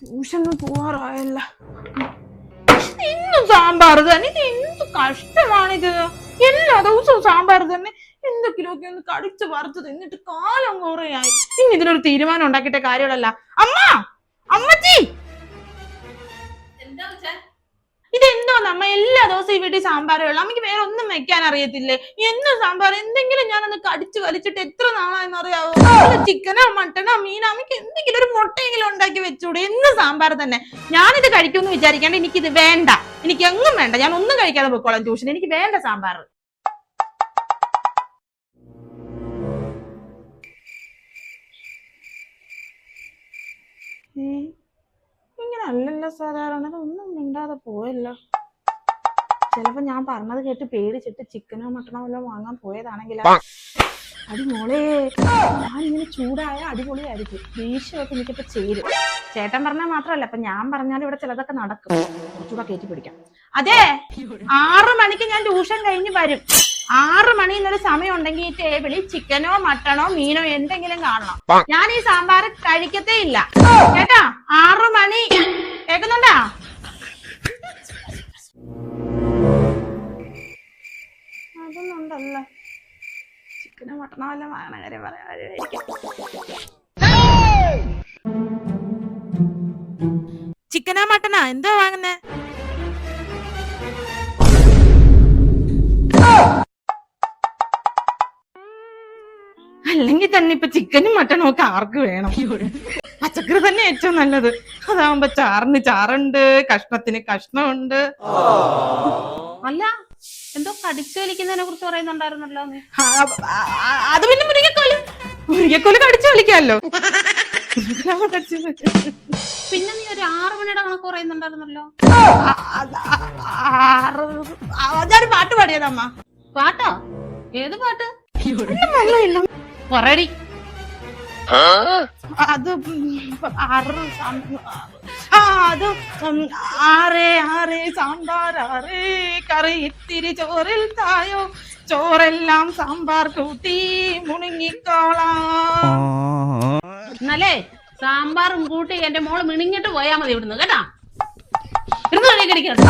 ട്യൂഷന് പോവാറായല്ല. ഇന്നും സാമ്പാർ തന്നെ. ഇത് എന്ത് കഷ്ടമാണിത്. എല്ലാ ദിവസവും സാമ്പാർ തന്നെ. എന്തൊക്കെയൊക്കെ ഒന്ന് കടിച്ചു വറുത്ത് തിന്നിട്ട് കാലം കുറയായി. ഇനി ഇതിനൊരു തീരുമാനം ഉണ്ടാക്കിയിട്ട കാര്യമുള്ളല്ല. അമ്മ, അമ്മച്ചി, ഇതെന്തോന്ന് അമ്മ എല്ലാ ദിവസവും ഈ വീട്ടിൽ സാമ്പാറേ ഉള്ളു? അമ്മയ്ക്ക് വേറെ ഒന്നും വെക്കാൻ അറിയത്തില്ലേ? എന്നും സാമ്പാർ. എന്തെങ്കിലും ഞാനൊന്ന് കടിച്ചു വലിച്ചിട്ട് എത്ര നാളായെന്ന് അറിയാവോ? ചിക്കനോ മട്ടനോ മീനോ അമ്മയ്ക്ക് എന്തെങ്കിലും ഒരു മുട്ടയെങ്കിലും ഉണ്ടാക്കി വെച്ചൂടെ? എന്നും സാമ്പാർ തന്നെ. ഞാനിത് കഴിക്കുമെന്ന് വിചാരിക്കാണ്ട് എനിക്കിത് വേണ്ട. എനിക്ക് എങ്ങും വേണ്ട. ഞാൻ ഒന്നും കഴിക്കാതെ പോയിക്കോളാം ട്യൂഷൻ. എനിക്ക് വേണ്ട സാമ്പാർ. ഇങ്ങനെ അല്ലല്ലോ സാധാരണ. ഒന്നും മിണ്ടാതെ പോയല്ലോ. ചിലപ്പോ ഞാൻ പറഞ്ഞത് കേട്ട് പേടിച്ചിട്ട് ചിക്കനോ മട്ടനോ വല്ലതും വാങ്ങാൻ പോയതാണെങ്കിലോ. അടി മോളെ, ഞാനിങ്ങനെ ചൂടായ അടിപൊളിയായിരിക്കും. ദേഷ്യമൊക്കെ എനിക്കിപ്പോ ചേരും. ചേട്ടൻ പറഞ്ഞാൽ മാത്രമല്ല, അപ്പൊ ഞാൻ പറഞ്ഞാലും ഇവിടെ ചിലതൊക്കെ നടക്കും. കുറച്ചുകൂടെ കയറ്റി പിടിക്കാം. അതെ, 6 മണിക്ക് ഞാൻ ട്യൂഷൻ കഴിഞ്ഞ് വരും. 6 മണി എന്നൊരു സമയം ഉണ്ടെങ്കിൽ ഈ ടേബിളിൽ ചിക്കനോ മട്ടണോ മീനോ എന്തെങ്കിലും കാണണം. ഞാൻ ഈ സാമ്പാർ കഴിക്കത്തേ ഇല്ല കേട്ടാ. 6 മണി കേൾക്കുന്നുണ്ടാ? അതൊന്നും ഉണ്ടല്ലോ. ചിക്കനോ മട്ടണോ വല്ല വാങ്ങണ കാര്യം പറയാമായിരിക്കും. ചിക്കനോ മട്ടണോ എന്തോ വാങ്ങുന്നേ? അല്ലെങ്കിൽ തന്നെ ഇപ്പൊ ചിക്കനും മട്ടനും ഒക്കെ ആർക്ക് വേണം? പച്ചക്കറി തന്നെ ഏറ്റവും നല്ലത്. അതാവുമ്പോ ചാറിന് ചാറുണ്ട്, കഷ്ണത്തിന് കഷ്ണമുണ്ട്. അല്ല, എന്തോ കടിച്ചു വലിക്കുന്നതിനെ കുറിച്ച് പറയുന്നുണ്ടായിരുന്നല്ലോ. അത് പിന്നെ മുരിങ്ങക്കോല് കടിച്ചു വലിക്കാമല്ലോ. പിന്നെ നീ ഒരു 6 മണിയുടെ കണക്ക് പറയുന്നുണ്ടായിരുന്നല്ലോ. ഞാൻ പാട്ട് പാടിയതമ്മ. പാട്ടോ? ഏത് പാട്ട്? പറയടി. അത് 6 സാമ്പാർ 6 കറി ഇത്തിരി ചോറിൽ തായോ, ചോറെല്ലാം സാമ്പാർ കൂട്ടി മുണുങ്ങിക്കോളാം. എന്നല്ലേ സാമ്പാറും കൂട്ടി എന്റെ മോള് മിണിങ്ങിട്ട് പോയാ മതി ഇവിടുന്ന് കേട്ടാ. ഇരുന്ന് കളിക്കടിക്കണം.